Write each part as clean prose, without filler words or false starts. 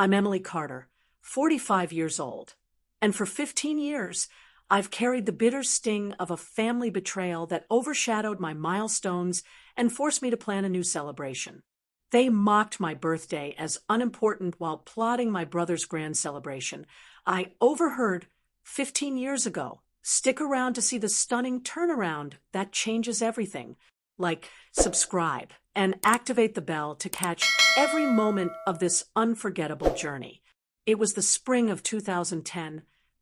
I'm Emily Carter, 45 years old, and for 15 years, I've carried the bitter sting of a family betrayal that overshadowed my milestones and forced me to plan a new celebration. They mocked my birthday as unimportant while plotting my brother's grand celebration. I overheard 15 years ago, stick around to see the stunning turnaround that changes everything. Like, subscribe and activate the bell to catch every moment of this unforgettable journey. It was the spring of 2010,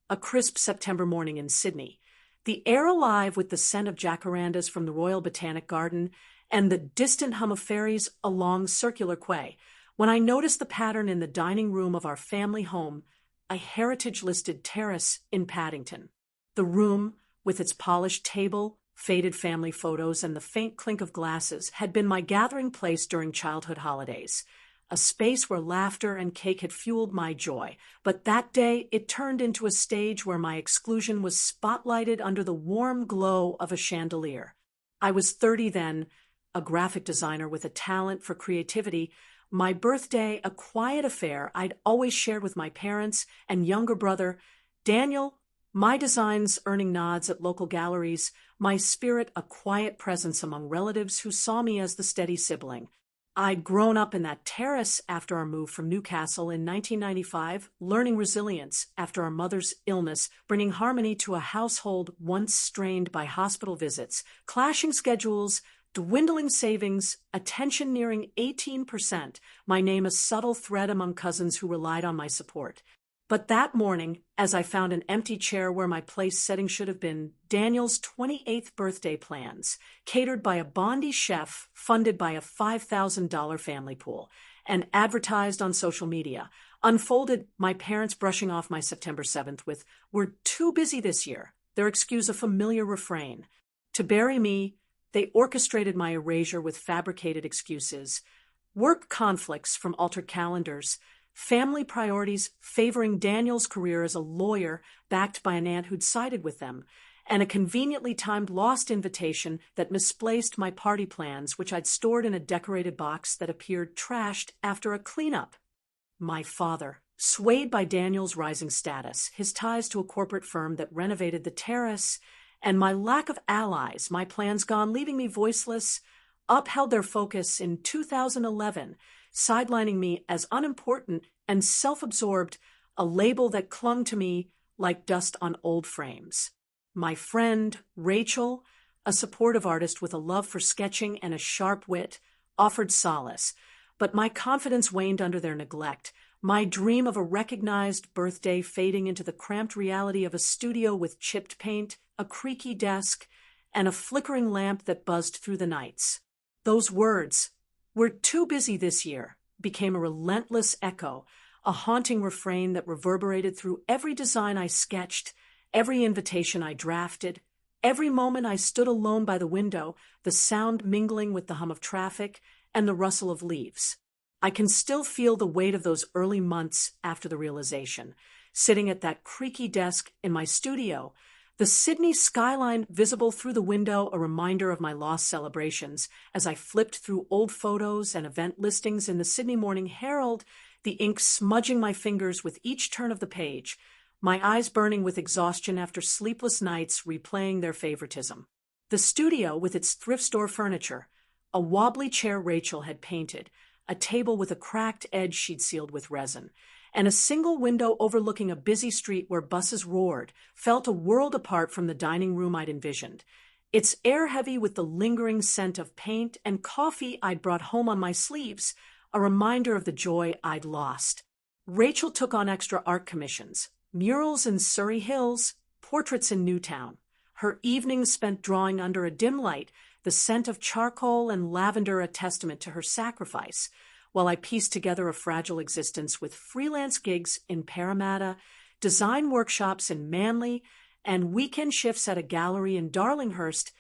a crisp September morning in Sydney, the air alive with the scent of jacarandas from the Royal Botanic Garden and the distant hum of ferries along Circular Quay, when I noticed the pattern in the dining room of our family home, a heritage-listed terrace in Paddington. The room, with its polished table, faded family photos, and the faint clink of glasses, had been my gathering place during childhood holidays, a space where laughter and cake had fueled my joy. But that day, it turned into a stage where my exclusion was spotlighted under the warm glow of a chandelier. I was 30 then, a graphic designer with a talent for creativity. My birthday, a quiet affair I'd always shared with my parents and younger brother, Daniel. My designs earning nods at local galleries, my spirit a quiet presence among relatives who saw me as the steady sibling. I'd grown up in that terrace after our move from Newcastle in 1995, learning resilience after our mother's illness, bringing harmony to a household once strained by hospital visits, clashing schedules, dwindling savings, attention nearing 18%, my name a subtle thread among cousins who relied on my support. But that morning, as I found an empty chair where my place setting should have been, Daniel's 28th birthday plans, catered by a Bondi chef, funded by a $5,000 family pool, and advertised on social media, unfolded, my parents brushing off my September 7th with, "We're too busy this year," their excuse a familiar refrain. To bury me, they orchestrated my erasure with fabricated excuses, work conflicts from altered calendars, family priorities favoring Daniel's career as a lawyer backed by an aunt who'd sided with them, and a conveniently timed lost invitation that misplaced my party plans, which I'd stored in a decorated box that appeared trashed after a cleanup. My father, swayed by Daniel's rising status, his ties to a corporate firm that renovated the terrace, and my lack of allies, my plans gone, leaving me voiceless, upheld their focus in 2011, sidelining me as unimportant and self-absorbed, a label that clung to me like dust on old frames. My friend, Rachel, a supportive artist with a love for sketching and a sharp wit, offered solace, but my confidence waned under their neglect, my dream of a recognized birthday fading into the cramped reality of a studio with chipped paint, a creaky desk, and a flickering lamp that buzzed through the nights. Those words, "We're too busy this year," became a relentless echo, a haunting refrain that reverberated through every design I sketched, every invitation I drafted, every moment I stood alone by the window, the sound mingling with the hum of traffic and the rustle of leaves. I can still feel the weight of those early months after the realization, sitting at that creaky desk in my studio, the Sydney skyline visible through the window, a reminder of my lost celebrations, as I flipped through old photos and event listings in the Sydney Morning Herald, the ink smudging my fingers with each turn of the page, my eyes burning with exhaustion after sleepless nights replaying their favoritism. The studio with its thrift store furniture, a wobbly chair Rachel had painted, a table with a cracked edge she'd sealed with resin, and a single window overlooking a busy street where buses roared, felt a world apart from the dining room I'd envisioned. Its air heavy with the lingering scent of paint and coffee I'd brought home on my sleeves, a reminder of the joy I'd lost. Rachel took on extra art commissions, murals in Surrey Hills, portraits in Newtown. Her evenings spent drawing under a dim light, the scent of charcoal and lavender a testament to her sacrifice, while I pieced together a fragile existence with freelance gigs in Parramatta, design workshops in Manly, and weekend shifts at a gallery in Darlinghurst,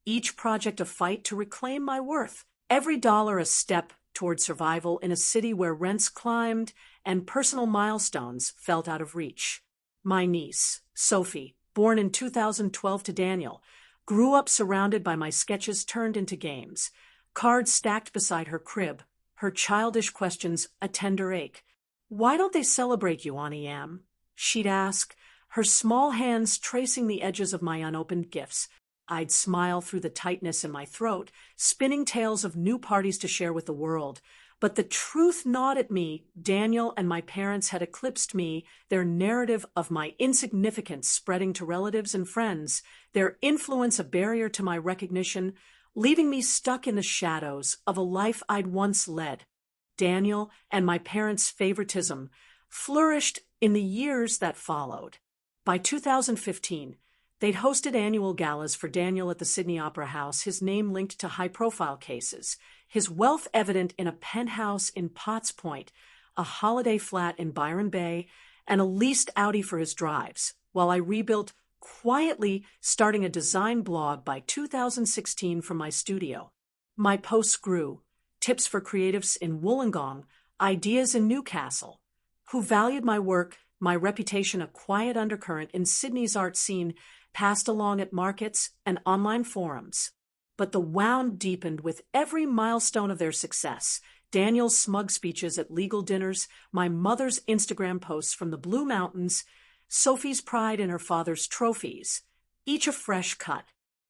each project a fight to reclaim my worth, every dollar a step toward survival in a city where rents climbed and personal milestones felt out of reach. My niece, Sophie, born in 2012 to Daniel, grew up surrounded by my sketches turned into games, cards stacked beside her crib, her childish questions a tender ache. "Why don't they celebrate you on EM?" she'd ask, her small hands tracing the edges of my unopened gifts. I'd smile through the tightness in my throat, spinning tales of new parties to share with the world. But the truth gnawed at me. Daniel and my parents had eclipsed me, their narrative of my insignificance spreading to relatives and friends, their influence a barrier to my recognition, leaving me stuck in the shadows of a life I'd once led. Daniel and my parents' favoritism flourished in the years that followed. By 2015, they'd hosted annual galas for Daniel at the Sydney Opera House, his name linked to high-profile cases, his wealth evident in a penthouse in Potts Point, a holiday flat in Byron Bay, and a leased Audi for his drives, while I rebuilt quietly, starting a design blog by 2016 from my studio. My posts grew, tips for creatives in Wollongong, ideas in Newcastle, who valued my work, my reputation, a quiet undercurrent in Sydney's art scene, passed along at markets and online forums. But the wound deepened with every milestone of their success. Daniel's smug speeches at legal dinners, my mother's Instagram posts from the Blue Mountains, Sophie's pride in her father's trophies, each a fresh cut.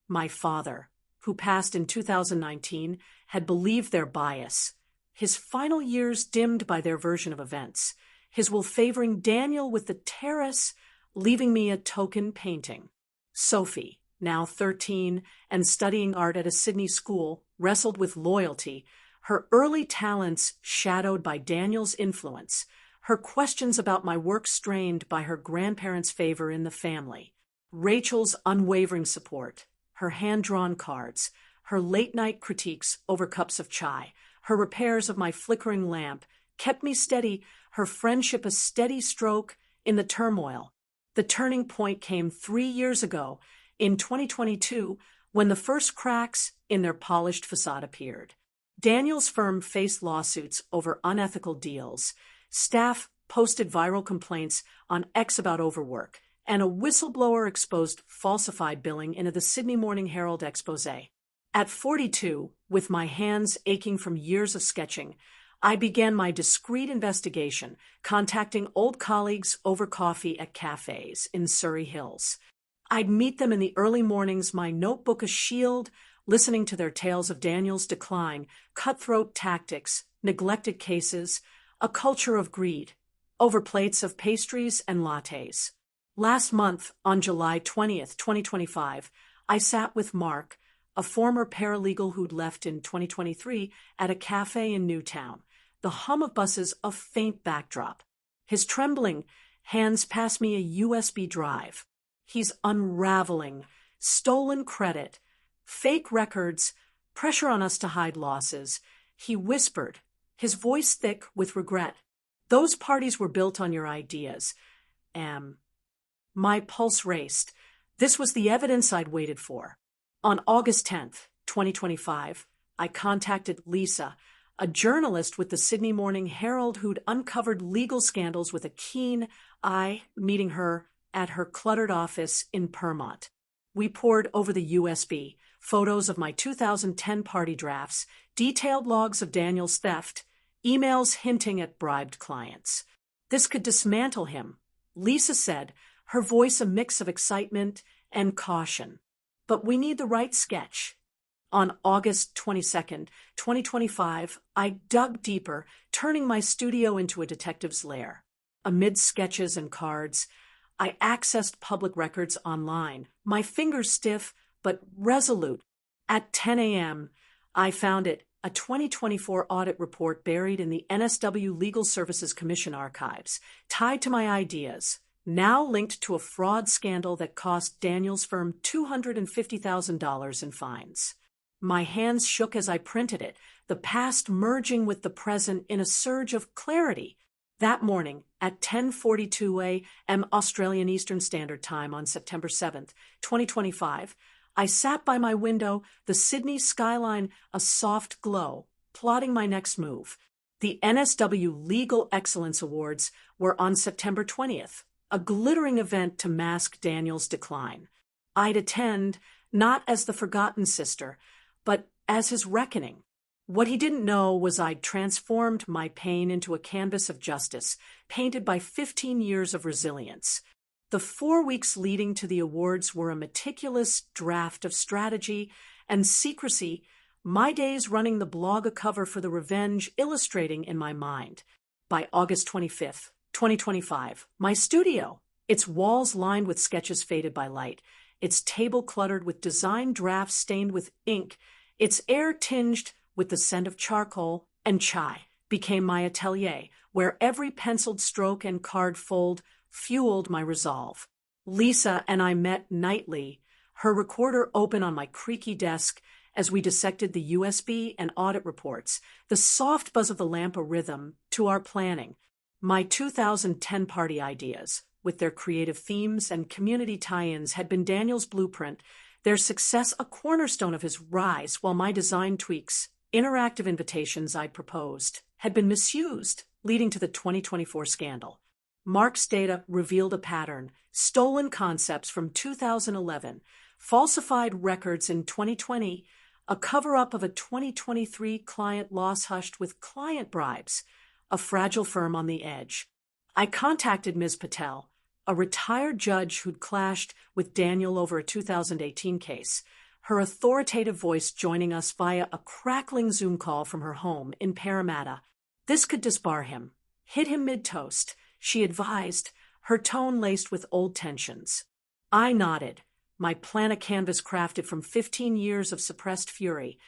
My father, who passed in 2019, had believed their bias, his final years dimmed by their version of events, his will favoring Daniel with the terrace, leaving me a token painting. Sophie, now 13 and studying art at a Sydney school, wrestled with loyalty, her early talents shadowed by Daniel's influence, her questions about my work strained by her grandparents' favor in the family, Rachel's unwavering support, her hand-drawn cards, her late-night critiques over cups of chai, her repairs of my flickering lamp, kept me steady, her friendship a steady stroke in the turmoil. The turning point came 3 years ago, in 2022, when the first cracks in their polished facade appeared. Daniel's firm faced lawsuits over unethical deals, staff posted viral complaints on X about overwork, and a whistleblower exposed falsified billing in the Sydney Morning Herald exposé. At 42, with my hands aching from years of sketching, I began my discreet investigation, contacting old colleagues over coffee at cafes in Surrey Hills. I'd meet them in the early mornings, my notebook a shield, listening to their tales of Daniel's decline, cutthroat tactics, neglected cases, a culture of greed, over plates of pastries and lattes. Last month, on July 20th, 2025, I sat with Mark, a former paralegal who'd left in 2023, at a cafe in Newtown, the hum of buses a faint backdrop. His trembling hands pass me a USB drive. He's unraveling stolen credit, fake records, pressure on us to hide losses. He whispered, his voice thick with regret. "Those parties were built on your ideas." My pulse raced. This was the evidence I'd waited for. On August 10th, 2025, I contacted Lisa, a journalist with the Sydney Morning Herald who'd uncovered legal scandals with a keen eye, meeting her at her cluttered office in Permont. We pored over the USB, photos of my 2010 party drafts, detailed logs of Daniel's theft, emails hinting at bribed clients. This could dismantle him, Lisa said, her voice a mix of excitement and caution. But we need the right sketch. On August 22nd, 2025, I dug deeper, turning my studio into a detective's lair. Amid sketches and cards, I accessed public records online, my fingers stiff but resolute. At 10 a.m., I found it, a 2024 audit report buried in the NSW Legal Services Commission archives, tied to my ideas, now linked to a fraud scandal that cost Daniel's firm $250,000 in fines. My hands shook as I printed it, the past merging with the present in a surge of clarity. That morning, at 10:42 a.m. Australian Eastern Standard Time on September 7th, 2025, I sat by my window, the Sydney skyline a soft glow, plotting my next move. The NSW Legal Excellence Awards were on September 20th, a glittering event to mask Daniel's decline. I'd attend, not as the forgotten sister, but as his reckoning. What he didn't know was I'd transformed my pain into a canvas of justice, painted by 15 years of resilience. The 4 weeks leading to the awards were a meticulous draft of strategy and secrecy, my days running the blog a cover for The Revenge illustrating in my mind. By August 25th, 2025, my studio, its walls lined with sketches faded by light, its table cluttered with design drafts stained with ink, its air tinged with the scent of charcoal and chai, became my atelier, where every penciled stroke and card fold fueled my resolve. Lisa and I met nightly, her recorder open on my creaky desk as we dissected the USB and audit reports, the soft buzz of the lamp a rhythm to our planning. My 2010 party ideas, with their creative themes and community tie-ins, had been Daniel's blueprint, their success a cornerstone of his rise, while my design tweaks, interactive invitations I'd proposed, had been misused, leading to the 2024 scandal. Mark's data revealed a pattern: stolen concepts from 2011, falsified records in 2020, a cover-up of a 2023 client loss hushed with client bribes, a fragile firm on the edge. I contacted Ms. Patel, a retired judge who'd clashed with Daniel over a 2018 case, her authoritative voice joining us via a crackling Zoom call from her home in Parramatta. This could disbar him, hit him mid-toast, she advised, her tone laced with old tensions. I nodded, my plan a canvas crafted from 15 years of suppressed fury,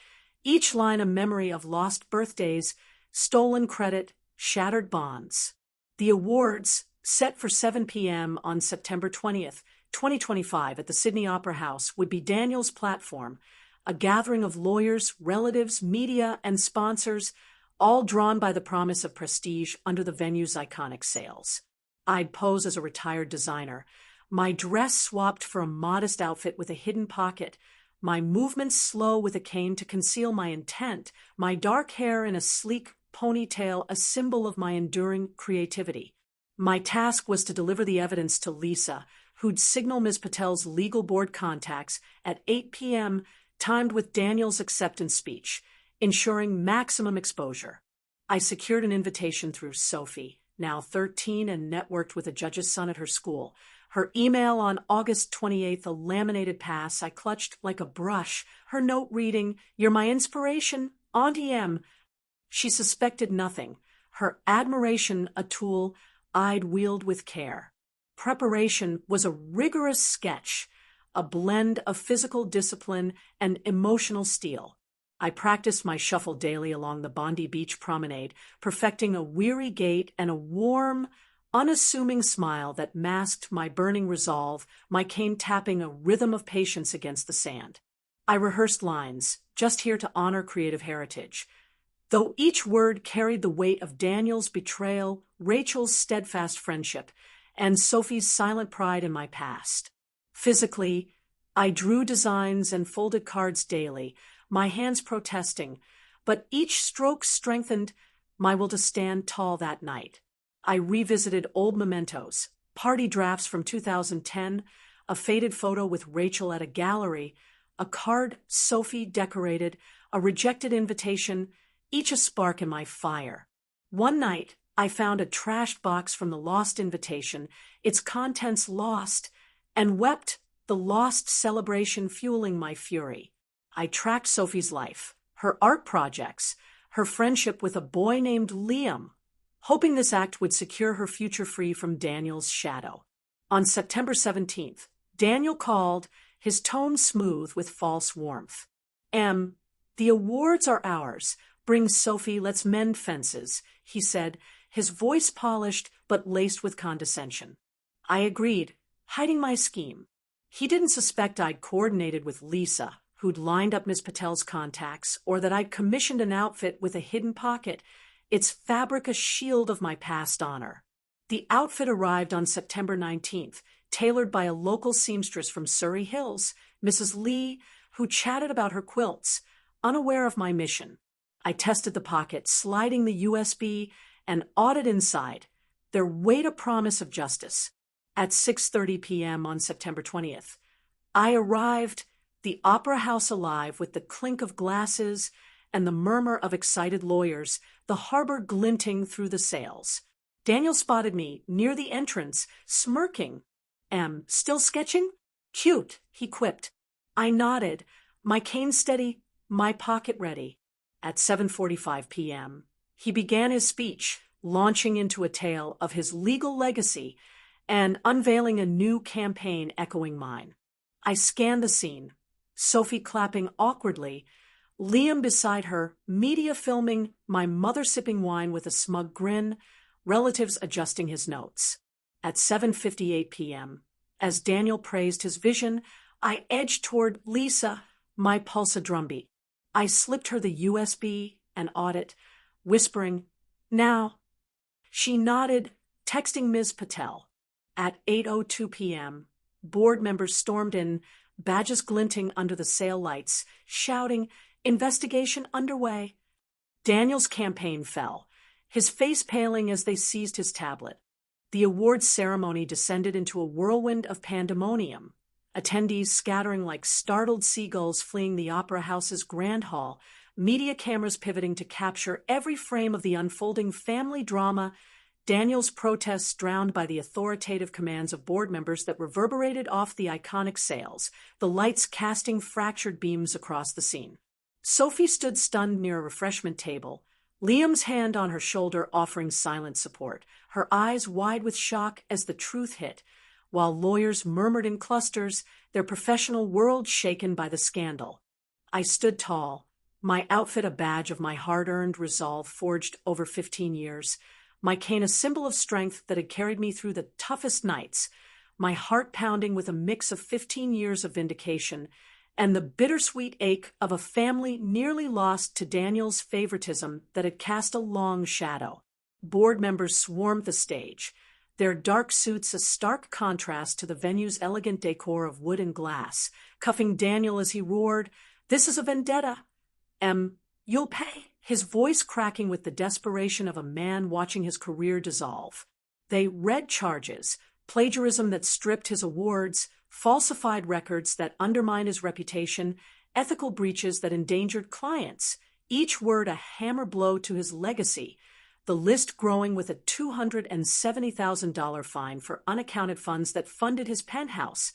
each line a memory of lost birthdays, stolen credit, shattered bonds. The awards, set for 7 p.m. on September 20th, 2025 at the Sydney Opera House, would be Daniel's platform, a gathering of lawyers, relatives, media, and sponsors, all drawn by the promise of prestige under the venue's iconic sails. I'd pose as a retired designer, my dress swapped for a modest outfit with a hidden pocket, my movements slow with a cane to conceal my intent, my dark hair in a sleek ponytail a symbol of my enduring creativity. My task was to deliver the evidence to Lisa, who'd signal Ms. Patel's legal board contacts at 8 p.m., timed with Daniel's acceptance speech, ensuring maximum exposure. I secured an invitation through Sophie, now 13 and networked with a judge's son at her school. Her email on August 28th, a laminated pass I clutched like a brush, her note reading, "You're my inspiration, Auntie M." She suspected nothing, her admiration a tool I'd wield with care. Preparation was a rigorous sketch, a blend of physical discipline and emotional steel. I practiced my shuffle daily along the Bondi Beach promenade, perfecting a weary gait and a warm, unassuming smile that masked my burning resolve, my cane tapping a rhythm of patience against the sand. I rehearsed lines, just here to honor creative heritage. Though each word carried the weight of Daniel's betrayal, Rachel's steadfast friendship, and Sophie's silent pride in my past. Physically, I drew designs and folded cards daily, my hands protesting, but each stroke strengthened my will to stand tall that night. I revisited old mementos, party drafts from 2010, a faded photo with Rachel at a gallery, a card Sophie decorated, a rejected invitation, each a spark in my fire. One night, I found a trashed box from the lost invitation, its contents lost, and wept, the lost celebration fueling my fury. I tracked Sophie's life, her art projects, her friendship with a boy named Liam, hoping this act would secure her future free from Daniel's shadow. On September 17th, Daniel called, his tone smooth with false warmth. "M, the awards are ours. Bring Sophie, let's mend fences," he said, his voice polished but laced with condescension. I agreed, hiding my scheme. He didn't suspect I'd coordinated with Lisa, who'd lined up Miss Patel's contacts, or that I'd commissioned an outfit with a hidden pocket, its fabric a shield of my past honor. The outfit arrived on September 19th, tailored by a local seamstress from Surrey Hills, Mrs. Lee, who chatted about her quilts, unaware of my mission. I tested the pocket, sliding the USB, and awed inside, their weight a promise of justice. At 6:30 p.m. on September 20th, I arrived, the opera house alive with the clink of glasses and the murmur of excited lawyers, the harbor glinting through the sails. Daniel spotted me near the entrance, smirking. Still sketching? Cute, he quipped. I nodded, my cane steady, my pocket ready. At 7:45 p.m., he began his speech, launching into a tale of his legal legacy and unveiling a new campaign echoing mine. I scanned the scene, Sophie clapping awkwardly, Liam beside her, media filming, my mother sipping wine with a smug grin, relatives adjusting his notes. At 7:58 p.m., as Daniel praised his vision, I edged toward Lisa, my pulse a drumbeat. I slipped her the USB and audit, whispering, "Now." She nodded, texting Ms. Patel. At 8:02 p.m., board members stormed in, badges glinting under the sail lights, shouting, "Investigation underway." Daniel's campaign fell, his face paling as they seized his tablet. The awards ceremony descended into a whirlwind of pandemonium, attendees scattering like startled seagulls fleeing the Opera House's grand hall, media cameras pivoting to capture every frame of the unfolding family drama, Daniel's protests drowned by the authoritative commands of board members that reverberated off the iconic sails, the lights casting fractured beams across the scene. Sophie stood stunned near a refreshment table, Liam's hand on her shoulder offering silent support, her eyes wide with shock as the truth hit, while lawyers murmured in clusters, their professional world shaken by the scandal. I stood tall, my outfit a badge of my hard-earned resolve forged over 15 years, my cane a symbol of strength that had carried me through the toughest nights, my heart pounding with a mix of 15 years of vindication and the bittersweet ache of a family nearly lost to Daniel's favoritism that had cast a long shadow. Board members swarmed the stage, their dark suits a stark contrast to the venue's elegant decor of wood and glass, cuffing Daniel as he roared, "This is a vendetta. You'll pay," his voice cracking with the desperation of a man watching his career dissolve. They read charges, plagiarism that stripped his awards, falsified records that undermined his reputation, ethical breaches that endangered clients, each word a hammer blow to his legacy, the list growing with a $270,000 fine for unaccounted funds that funded his penthouse,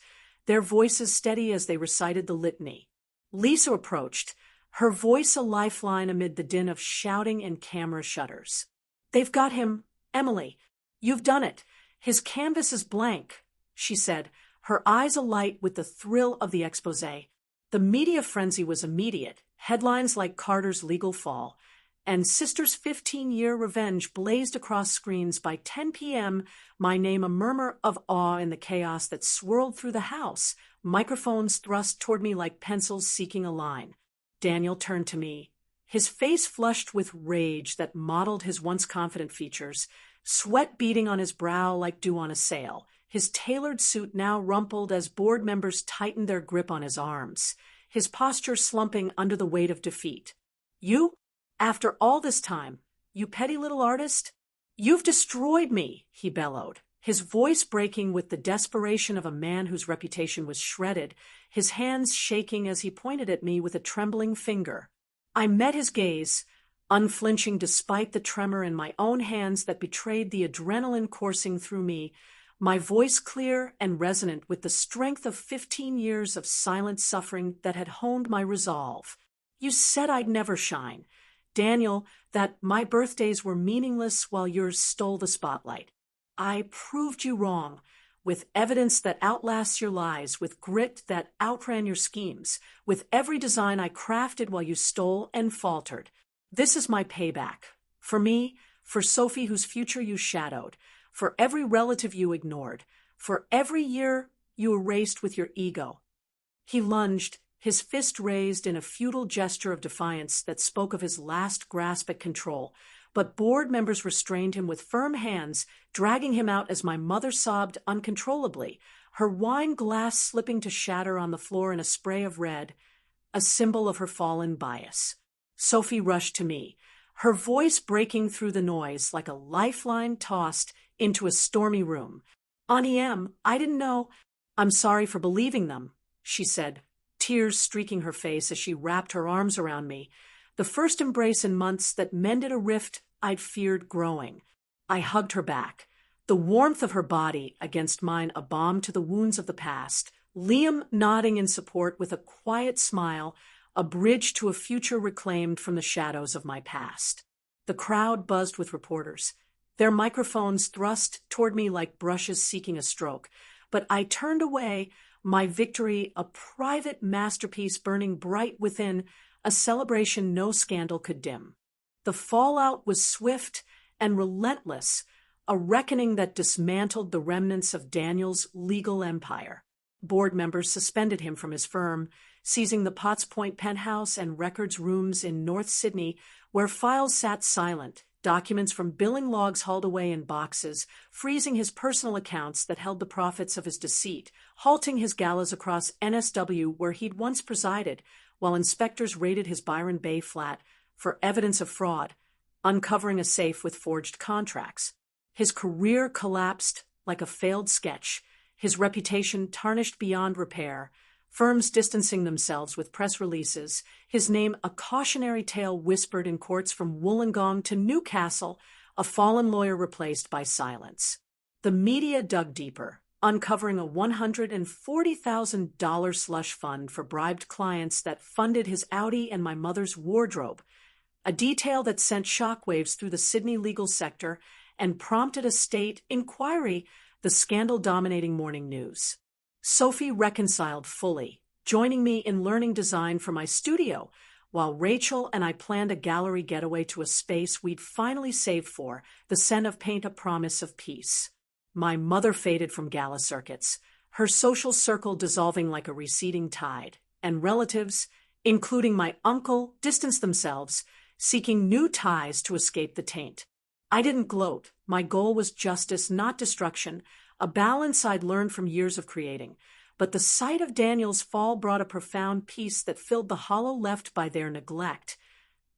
their voices steady as they recited the litany. Lisa approached, her voice a lifeline amid the din of shouting and camera shutters. "They've got him, Emily. You've done it. His canvas is blank," she said, her eyes alight with the thrill of the exposé. The media frenzy was immediate, headlines like Carter's legal fall, and Sister's 15-year revenge blazed across screens. By 10 p.m., my name a murmur of awe in the chaos that swirled through the house, microphones thrust toward me like pencils seeking a line. Daniel turned to me, his face flushed with rage that mottled his once confident features, sweat beading on his brow like dew on a sail, his tailored suit now rumpled as board members tightened their grip on his arms, his posture slumping under the weight of defeat. "You? After all this time, you petty little artist? You've destroyed me," he bellowed, his voice breaking with the desperation of a man whose reputation was shredded, his hands shaking as he pointed at me with a trembling finger. I met his gaze, unflinching despite the tremor in my own hands that betrayed the adrenaline coursing through me, my voice clear and resonant with the strength of 15 years of silent suffering that had honed my resolve. "You said I'd never shine, Daniel, that my birthdays were meaningless while yours stole the spotlight. I proved you wrong, with evidence that outlasts your lies, with grit that outran your schemes, with every design I crafted while you stole and faltered. This is my payback. For me, for Sophie whose future you shadowed, for every relative you ignored, for every year you erased with your ego." He lunged, his fist raised in a futile gesture of defiance that spoke of his last grasp at control, but board members restrained him with firm hands, dragging him out as my mother sobbed uncontrollably, her wine glass slipping to shatter on the floor in a spray of red, a symbol of her fallen bias. Sophie rushed to me, her voice breaking through the noise like a lifeline tossed into a stormy room. "Auntie M, I didn't know. I'm sorry for believing them," she said, tears streaking her face as she wrapped her arms around me. the first embrace in months that mended a rift I'd feared growing. I hugged her back, the warmth of her body against mine a balm to the wounds of the past, Liam nodding in support with a quiet smile, a bridge to a future reclaimed from the shadows of my past. The crowd buzzed with reporters, their microphones thrust toward me like brushes seeking a stroke, but I turned away, my victory a private masterpiece burning bright within, a celebration no scandal could dim. The fallout was swift and relentless, a reckoning that dismantled the remnants of Daniel's legal empire. Board members suspended him from his firm, seizing the Potts Point penthouse and records rooms in North Sydney, where files sat silent, documents from billing logs hauled away in boxes, freezing his personal accounts that held the profits of his deceit, halting his galas across NSW where he'd once presided, while inspectors raided his Byron Bay flat for evidence of fraud, uncovering a safe with forged contracts. His career collapsed like a failed sketch, his reputation tarnished beyond repair, firms distancing themselves with press releases, his name a cautionary tale whispered in courts from Wollongong to Newcastle, a fallen lawyer replaced by silence. The media dug deeper, uncovering a $140,000 slush fund for bribed clients that funded his Audi and my mother's wardrobe, a detail that sent shockwaves through the Sydney legal sector and prompted a state inquiry, the scandal-dominating morning news. Sophie reconciled fully, joining me in learning design for my studio, while Rachel and I planned a gallery getaway to a space we'd finally saved for, the scent of paint a promise of peace. My mother faded from gala circuits, her social circle dissolving like a receding tide, and relatives, including my uncle, distanced themselves, seeking new ties to escape the taint. I didn't gloat. My goal was justice, not destruction, a balance I'd learned from years of creating. But the sight of Daniel's fall brought a profound peace that filled the hollow left by their neglect,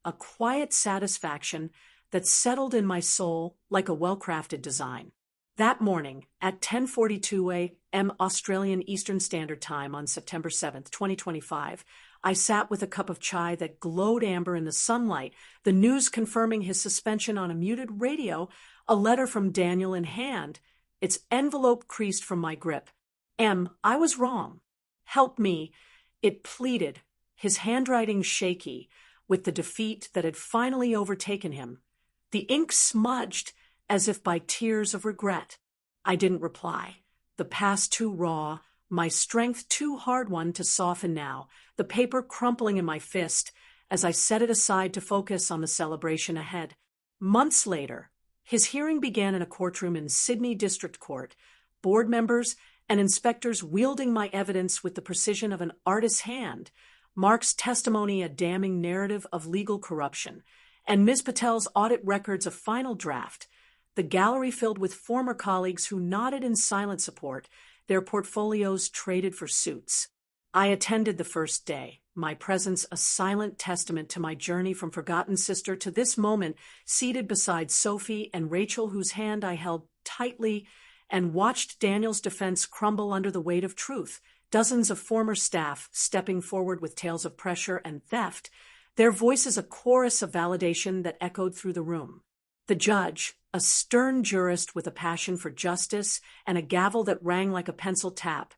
a quiet satisfaction that settled in my soul like a well-crafted design. That morning, at 10:42 a.m. Australian Eastern Standard Time on September 7, 2025, I sat with a cup of chai that glowed amber in the sunlight, the news confirming his suspension on a muted radio, a letter from Daniel in hand, its envelope creased from my grip. I was wrong. Help me, it pleaded, his handwriting shaky with the defeat that had finally overtaken him. The ink smudged as if by tears of regret. I didn't reply. The past too raw, my strength too hard-won to soften now, the paper crumpling in my fist as I set it aside to focus on the celebration ahead. Months later, his hearing began in a courtroom in Sydney District Court, board members and inspectors wielding my evidence with the precision of an artist's hand, Mark's testimony a damning narrative of legal corruption, and Ms. Patel's audit records a final draft, the gallery filled with former colleagues who nodded in silent support, their portfolios traded for suits. I attended the first day, my presence a silent testament to my journey from forgotten sister to this moment, seated beside Sophie and Rachel, whose hand I held tightly, and watched Daniel's defense crumble under the weight of truth, dozens of former staff stepping forward with tales of pressure and theft, their voices a chorus of validation that echoed through the room. The judge, a stern jurist with a passion for justice and a gavel that rang like a pencil tap,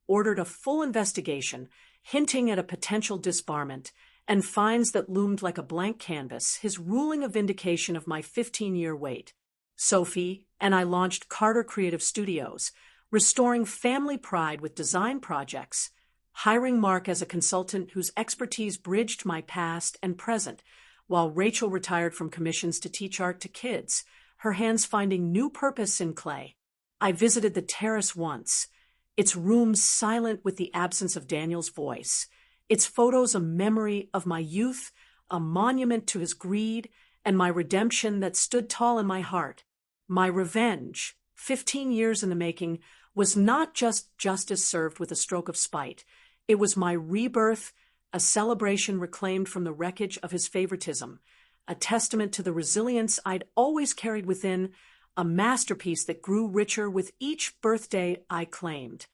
ordered a full investigation, hinting at a potential disbarment, and fines that loomed like a blank canvas, his ruling a vindication of my 15-year wait. Sophie and I launched Carter Creative Studios, restoring family pride with design projects, hiring Mark as a consultant whose expertise bridged my past and present, while Rachel retired from commissions to teach art to kids, her hands finding new purpose in clay. I visited the terrace once, its rooms silent with the absence of Daniel's voice, its photos a memory of my youth, a monument to his greed, and my redemption that stood tall in my heart. My revenge, 15 years in the making, was not just justice served with a stroke of spite. It was my rebirth, a celebration reclaimed from the wreckage of his favoritism, a testament to the resilience I'd always carried within, a masterpiece that grew richer with each birthday I claimed.